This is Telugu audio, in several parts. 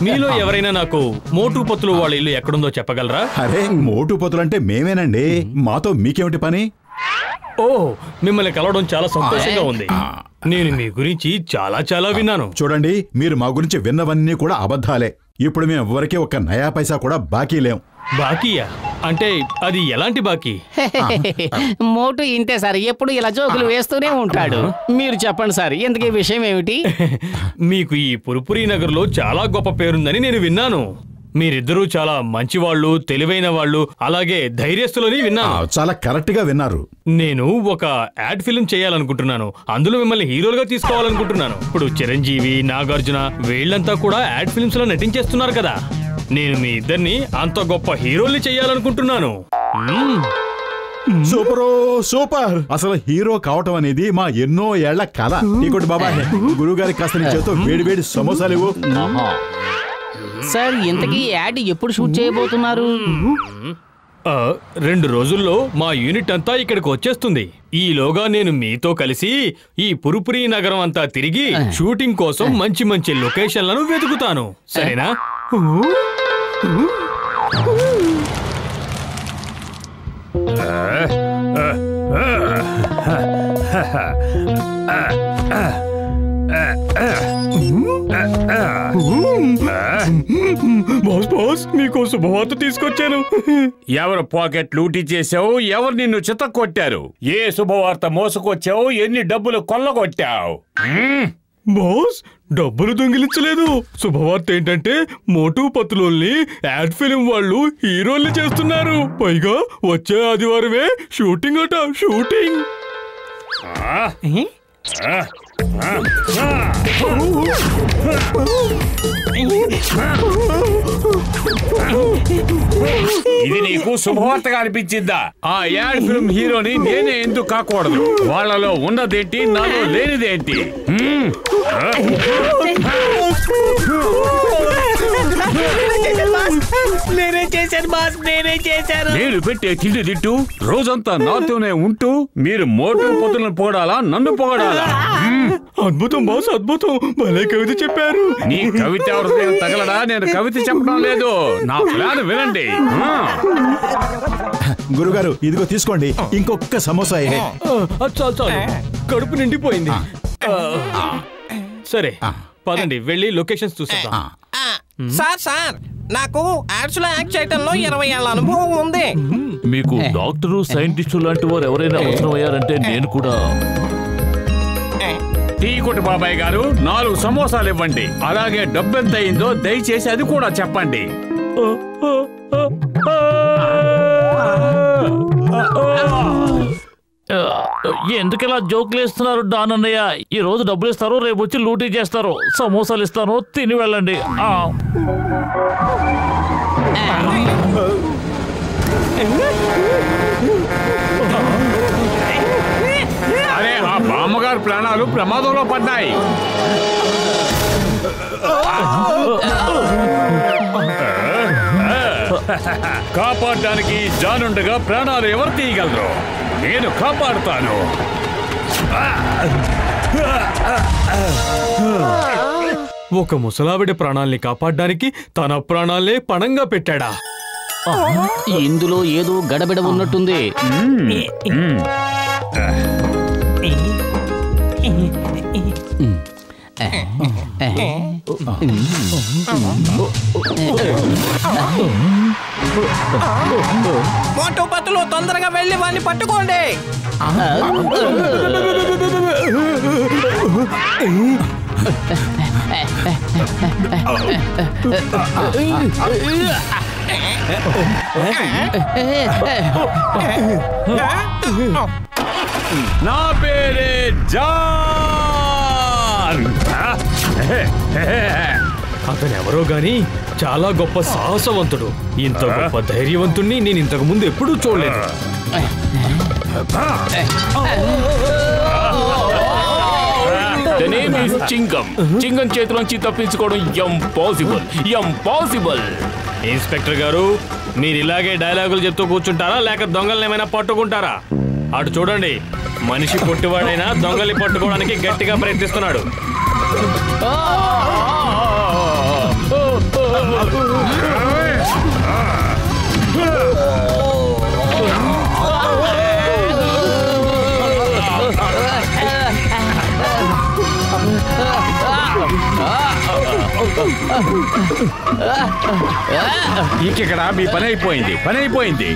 మీలో ఎవరైనా నాకు మోటు పత్తులు వాళ్ళ ఇల్లు ఎక్కడుందో చెప్పగలరా? అరే మోటు పత్తులు అంటే మేమేనండి, మాతో మీకేమిటి పని? ఓ, మిమ్మల్ని కలవడం చాలా సంతోషంగా ఉంది. నేను మీ గురించి చాలా విన్నాను. చూడండి, మీరు మా గురించి విన్నవన్నీ కూడా అబద్ధాలే. ఇప్పుడు మేము ఎవరికీ ఒక్క నయా పైసా కూడా బాకీ లేం. బాకీయా? అంటే అది ఎలాంటి బాకీ? మోటు ఇంతే సార్, ఎప్పుడు ఇలా జోకులు వేస్తూనే ఉంటాడు. మీరు చెప్పండి సార్, ఇంతకీ విషయం ఏమిటి? మీకు ఈ పురుపురి నగర్లో చాలా గొప్ప పేరుందని నేను విన్నాను. మీరిద్దరూ చాలా మంచివాళ్ళు, తెలివైన వాళ్ళు, అలాగే ధైర్యస్తులని విన్నాను. చాలా కరెక్ట్ గా విన్నారు. నేను ఒక యాడ్ ఫిల్మ్ చేయాలనుకుంటున్నాను. అందులో మిమ్మల్ని హీరోలుగా తీసుకోవాలనుకుంటున్నాను. ఇప్పుడు చిరంజీవి, నాగార్జున వీళ్ళంతా కూడా యాడ్ ఫిల్మ్స్ లో నటించేస్తున్నారు కదా. నేను మీ ఇద్దరిని అంత గొప్ప హీరోల్ని చేయాలనుకుంటున్నాను. సూపర్! అసలు హీరో కావటం అనేది మా ఎన్నో ఏళ్ల కళ. ఇంకోటి బాబాయ్, గురువు గారి కాస్త నీ చేతో వేడి సమోసాలు ఇవ్వు. సార్, ఇంతకీ యాడ్ ఎప్పుడు షూట్ చేయబోతున్నారు? 2 రోజుల్లో మా యూనిట్ అంతా ఇక్కడికి వచ్చేస్తుంది. ఈలోగా నేను మీతో కలిసి ఈ పురుపురి నగరం అంతా తిరిగి షూటింగ్ కోసం మంచి లొకేషన్లను వెతుకుతాను. సరేనా? బాస్, మీకు శుభవార్త తీసుకొచ్చాను. ఎవరు పాకెట్ లూటీ చేసావు? ఎవరు నిన్ను చితక్కొట్టారు? ఏ శుభవార్త మోసుకొచ్చావు? ఎన్ని డబ్బులు కొల్లగొట్టావు? బాస్, డబ్బులు దొంగిలించలేదు. శుభవార్త ఏంటంటే మోటు పత్తులోల్ని యాడ్ ఫిలిం వాళ్ళు హీరోల్ని చేస్తున్నారు. పైగా వచ్చే ఆదివారమే షూటింగ్ అట. షూటింగ్ ఇది నీకు శుభవార్తగా అనిపించిందా? ఆ యాడ్ ఫిల్మ్ హీరోని నేనే ఎందుకు కాకూడదు? వాళ్ళలో ఉన్నదేంటి, నాలో లేనిదేంటి? నేను పెట్టే తిండి తిట్టు రోజంతా నాతోనే ఉంటూ మీరు మోటు పొద్దులను పొగడాలా, నన్ను పొగడాలా? అద్భుతం బాస్, అద్భుతం. భలే కవిత చెప్పారు. నీ కవిత హృదయం తగలడా? నేను కవిత చెప్పడం లేదు, నా ప్లాన్ వినండి. గురుగారు, ఇదిగో తీసుకోండి, ఇంకొక సమోసా. చాలు, కడుపు నిండిపోయింది. సరే పదండి, వెళ్ళి లొకేషన్స్ చూసేద్దాం. సార్, నాకు యాడ్స్ లో యాక్ట్ చేయడంలో 20 ఏళ్ల అనుభవం ఉంది. మీకు డాక్టరు, సైంటిస్టు లాంటి వారు ఎవరైనా అవసరం అయ్యారంటే నేను కూడా. టీ కొట్టు బాబాయ్ గారు, 4 సమోసాలు ఇవ్వండి. అలాగే డబ్బు ఎంత అయిందో దయచేసి అది కూడా చెప్పండి. ఎందుకు ఇలా జోకులు వేస్తున్నారు డాన్ అన్నయ్య? ఈ రోజు డబ్బులు ఇస్తారు, రేపు వచ్చి లూటీ చేస్తారు. సమోసాలు ఇస్తాను, తిని వెళ్ళండి. అరే, ఆ బామ్మగారు ప్రాణాలు ప్రమాదంలో పడ్డాయి. కాపాడడానికి జానుండగా ప్రాణాలు ఎవరు తీయగలరు? నేను కాపాడుతాను. ఒక ముసలావిడ ప్రాణాల్ని కాపాడడానికి తన ప్రాణాలే పణంగా పెట్టాడా? ఇందులో ఏదో గడబిడ ఉన్నట్టుంది. మోటు పత్తులు, తొందరగా వెళ్ళి వాడిని పట్టుకోండి. నా పేరే జాన్. అతనెవరో గాని చాలా గొప్ప సాహసవంతుడు. ఇంత గొప్ప ధైర్యవంతుణ్ణి నేను ఇంతకు ముందు ఎప్పుడూ చూడలేదు. చింగం చేతిలోంచి తప్పించుకోవడం ఇంపాసిబుల్. ఇన్స్పెక్టర్ గారు, మీరు ఇలాగే డైలాగులు చెప్తూ కూర్చుంటారా లేక దొంగల్ని ఏమైనా పట్టుకుంటారా? అటు చూడండి, మనిషి పొట్టివాడైనా దొంగల్ని పట్టుకోవడానికి గట్టిగా ప్రయత్నిస్తున్నాడు. ఇక్కడ మీ పని అయిపోయింది.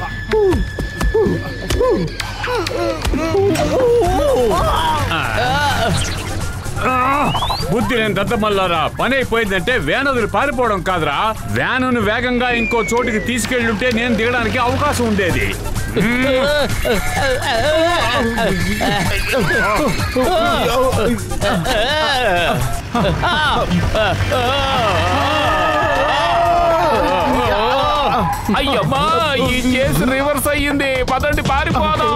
బుద్ధి లేని దద్దమల్లారా, పని అయిపోయిందంటే వ్యాన్ వదిలి పారిపోవడం కాదురా. వ్యానును వేగంగా ఇంకో చోటికి తీసుకెళ్ళుంటే నేను దిగడానికి అవకాశం ఉండేది. అయ్యమ్మా, ఈ కేసు రివర్స్ అయ్యింది. పదండి పారిపోదాం.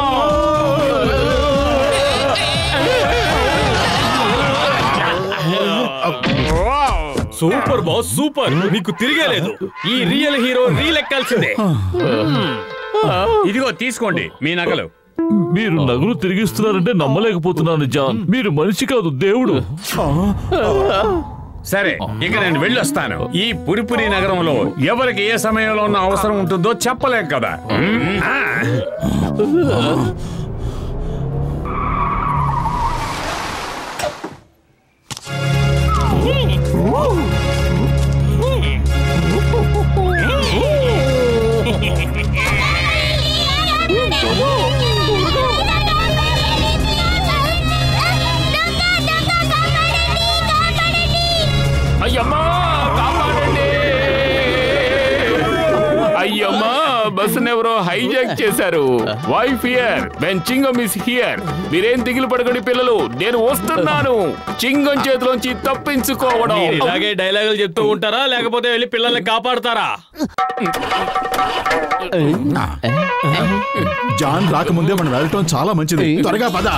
Super boss, super. మీకు తిరిగేలేదు. ఈ రియల్ హీరో రీలెక్కాల్సిందే. ఇదిగో తీసుకోండి మీ నగలు. మీరు నగలు తిరిగిస్తున్నారంటే నమ్మలేకపోతున్నాను జాన్. మీరు మనిషి కాదు, దేవుడు. సరే, ఇక నేను వెళ్ళొస్తాను. ఈ పురిపురి నగరంలో ఎవరికి ఏ సమయంలో ఉన్న అవసరం ఉంటుందో చెప్పలేం కదా. అయ్యమ్మా, కాపాడండి. అయ్యమ్మా, బస్సును ఎవరో హైజాక్ చేశారు. Wife here, when చింగం is here. మీరేం దిగులు పడకండి పిల్లలు, నేను వస్తున్నాను. చింగం చేతిలోంచి తప్పించుకోవడం. ఇలాగే డైలాగులు చెప్తూ ఉంటారా లేకపోతే వెళ్ళి పిల్లల్ని కాపాడతారా? జాన్ రాకముందే మనం వెళ్ళటం చాలా మంచిది. త్వరగా పద.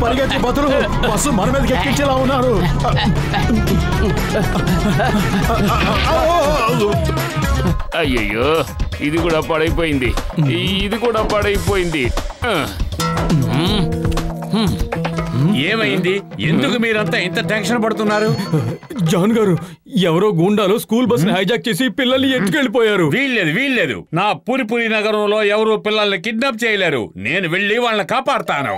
పరిగెత్తి బతులు, బస్సు మన మీదకి ఎక్కించేలా ఉన్నారు. అయ్యయ్యో, ఇది కూడా పాడైపోయింది. ఏమైంది? ఎందుకు మీరంతా ఇంత టెన్షన్ పడుతున్నారు? జాన్ గారు, ఎవరో గూండాలు స్కూల్ బస్ ని హైజాక్ చేసి పిల్లల్ని ఎత్తుకెళ్ళిపోయారు. వీల్లేదు. నా పురిపురి నగరంలో ఎవరు పిల్లల్ని కిడ్నాప్ చేయలేరు. నేను వెళ్ళి వాళ్ళని కాపాడతాను.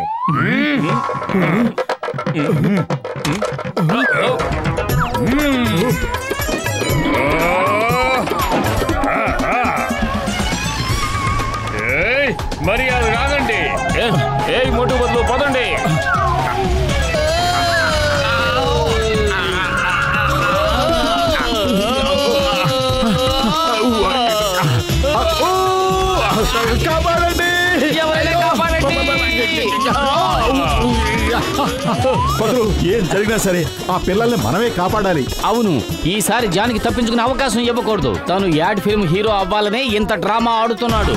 మర్యాద కాదండి. మోటు బదులు పదండి. కాపాడండి. బదులు, ఏం జరిగినా సరే ఆ పిల్లల్ని మనమే కాపాడాలి. అవును, ఈసారి జాన్కి తప్పించుకునే అవకాశం ఇవ్వకూడదు. తను యాడ్ ఫిల్మ్ హీరో అవ్వాలనే ఇంత డ్రామా ఆడుతున్నాడు.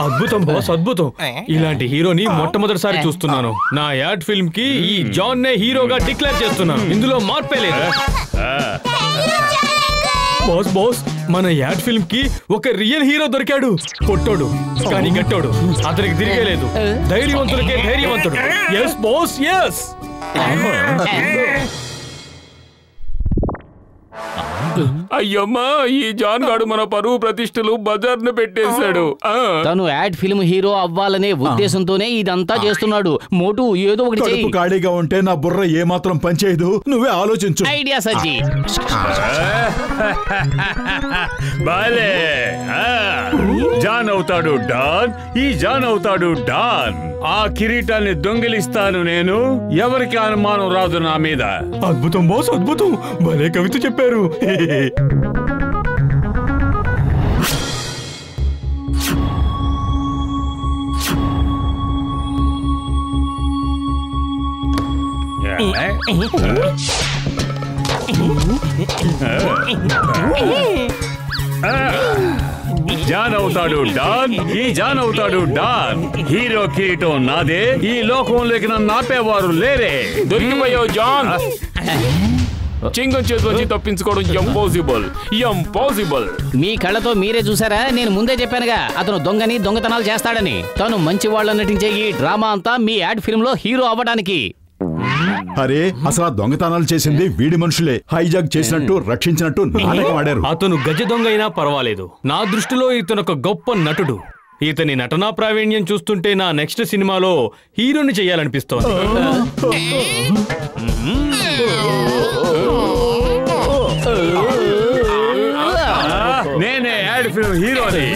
అద్భుతం బాస్, అద్భుతం. ఇలాంటి హీరోని మొట్టమొదటిసారి చూస్తున్నాను. నా యాడ్ ఫిల్మ్ కి ఈ జాన్ నే హీరోగా డిక్లేర్ చేస్తున్నాను. ఇందులో మార్పే లేదు. బాస్, మన యాడ్ ఫిల్మ్ కి ఒక రియల్ హీరో దొరికాడు. పొట్టోడు కానీ గట్టోడు. అతనికి తిరిగే లేదు. ధైర్యవంతులకే ధైర్యవంతుడు. Yes boss, yes. అయ్యమ్మా ఈ జాన్ గాడు మన పరువు ప్రతిష్టలు బజార్ను పెట్టేశాడు. తను యాడ్ ఫిల్మ్ హీరో అవ్వాలనే ఉద్దేశంతోనే ఇదంతా చేస్తున్నాడు. మోటు ఏదో ఒకటి చెయ్యి. కడుపు ఖాళీగా ఉంటే నా బుర్ర ఏమాత్రం పనిచేయదు. నువ్వే ఆలోచించు. ఐడియా సజ్జి. బాలే జాన్ అవుతాడు డాన్. ఈ జాన్ అవుతాడు డాన్. ఆ కిరీటాన్ని దొంగిలిస్తాను నేను. ఎవరికి అనుమానం రాదు నా మీద. అద్భుతం బాస్, అద్భుతం. భలే కవిత చెప్పారు. జాన్ అవుతాడు డాన్. ఈ జాన్ అవుతాడు డాన్. హీరో కిరీటం నాదే. ఈ లోకంలోకి నన్ను ఆపేవారు లేరే. దొరికిపోయావు జాన్. చింగం చేతిలోంచి తప్పించుకోవడం ఇంపాసిబుల్. మీ కళ్ళతో మీరే చూసారా? నేను ముందే చెప్పానుగా అతను దొంగని, దొంగతనాలు చేస్తాడని. తను మంచి వాళ్ళ నటించే ఈ డ్రామా అంతా మీ యాడ్ ఫిల్మ్ లో హీరో అవ్వడానికి. అరే అసలు ఆ దొంగతనాలు చేసింది వీడి మనుషులే. హైజాక్ చేసినట్టు, రక్షించినట్టు నాటకం ఆడారు. అతను గజ దొంగ అయినా పర్వాలేదు. నా దృష్టిలో ఇతను ఒక గొప్ప నటుడు. ఇతని నటనా ప్రావీణ్యం చూస్తుంటే నా నెక్స్ట్ సినిమాలో హీరోని చెయ్యాలనిపిస్తోంది. నేనే యాడ్ ఫిల్మ్ హీరోని.